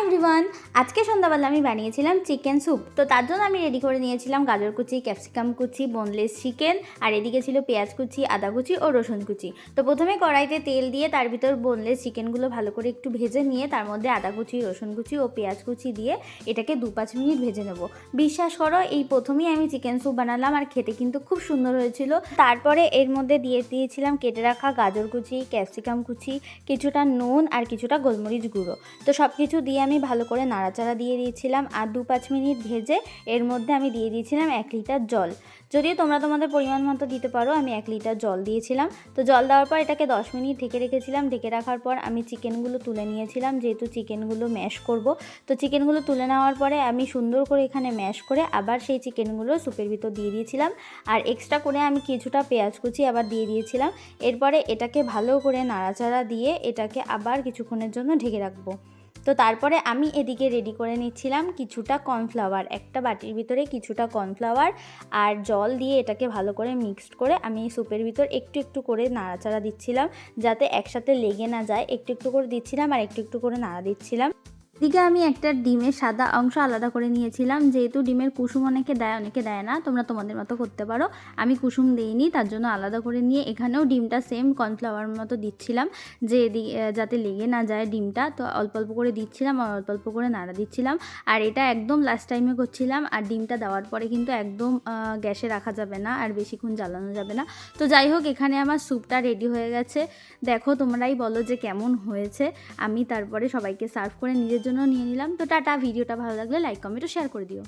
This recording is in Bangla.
এভরিওয়ান, আজকে সন্ধ্যাবেলা আমি বানিয়েছিলাম চিকেন স্যুপ। তো তার জন্য আমি রেডি করে নিয়েছিলাম গাজর কুচি, ক্যাপসিকাম কুচি, বোনলেস চিকেন, আর এদিকে ছিল পেঁয়াজ কুচি, আদা কুচি ও রসুন কুচি। তো প্রথমে কড়াইতে তেল দিয়ে তার ভিতর বোনলেস চিকেনগুলো ভালো করে একটু ভেজে নিয়ে তার মধ্যে আদা কুচি, রসুন কুচি ও পেঁয়াজ কুচি দিয়ে এটাকে 2-5 মিনিট ভেজে নেব। বিশ্বাস করো, এই প্রথমেই আমি চিকেন স্যুপ বানালাম আর খেতে কিন্তু খুব সুন্দর হয়েছিল। তারপরে এর মধ্যে দিয়েছিলাম কেটে রাখা গাজর কুচি, ক্যাপসিকাম কুচি, কিছুটা নুন আর কিছুটা গোলমরিচ গুঁড়ো। তো সব কিছু দিয়ে আমি ভালো করে নাড়াচাড়া দিয়ে দিয়েছিলাম আর 2-5 মিনিট ভেজে এর মধ্যে আমি দিয়ে দিয়েছিলাম 1 লিটার জল। যদিও তোমরা তোমাদের পরিমাণ মতো দিতে পারো, আমি 1 লিটার জল দিয়েছিলাম। তো জল দেওয়ার পর এটাকে 10 মিনিট ঢেকে রেখেছিলাম। ঢেকে রাখার পর আমি চিকেনগুলো তুলে নিয়েছিলাম, যেহেতু চিকেনগুলো ম্যাশ করব। তো চিকেনগুলো তুলে নেওয়ার পরে আমি সুন্দর করে এখানে ম্যাশ করে আবার সেই চিকেনগুলো স্যুপের ভিতর দিয়ে দিয়েছিলাম। আর এক্সট্রা করে আমি কিছুটা পেঁয়াজ কুচি আবার দিয়ে দিয়েছিলাম। এরপরে এটাকে ভালো করে নাড়াচাড়া দিয়ে এটাকে আবার কিছুক্ষণের জন্য ঢেকে রাখবো। তো তারপরে আমি এদিকে রেডি করে নিচ্ছিলাম কিছুটা কর্নফ্লাওয়ার। একটা বাটির ভিতরে কিছুটা কর্নফ্লাওয়ার আর জল দিয়ে এটাকে ভালো করে মিক্সড করে আমি স্যুপের ভিতর একটু একটু করে নাড়াচাড়া দিচ্ছিলাম, যাতে একসাথে লেগে না যায়। একটু একটু করে দিচ্ছিলাম আর একটু একটু করে নাড়া দিচ্ছিলাম। এদিকে আমি একটা ডিমের সাদা অংশ আলাদা করে নিয়েছিলাম, যেহেতু ডিমের কুসুম অনেকে দেয় অনেকে দেয় না, তোমরা তোমাদের মতো করতে পারো। আমি কুসুম দিইনি, তার জন্য আলাদা করে নিয়ে এখানেও ডিমটা সেম কর্নফ্লাওয়ার মতো দিচ্ছিলাম, যে যাতে লেগে না যায় ডিমটা। তো অল্প অল্প করে দিচ্ছিলাম আর অল্প অল্প করে নাড়া দিচ্ছিলাম। আর এটা একদম লাস্ট টাইমে করছিলাম। আর ডিমটা দেওয়ার পরে কিন্তু একদম গ্যাসে রাখা যাবে না আর বেশিক্ষণ জ্বালানো যাবে না। তো যাই হোক, এখানে আমার স্যুপটা রেডি হয়ে গেছে। দেখো, তোমরাই বলো যে কেমন হয়েছে। আমি তারপরে সবাইকে সার্ভ করে নিজের জন্য নিয়ে নিলাম। তো টাটা। ভিডিওটা ভালো লাগলে লাইক, কমেন্ট ও শেয়ার করে দিও।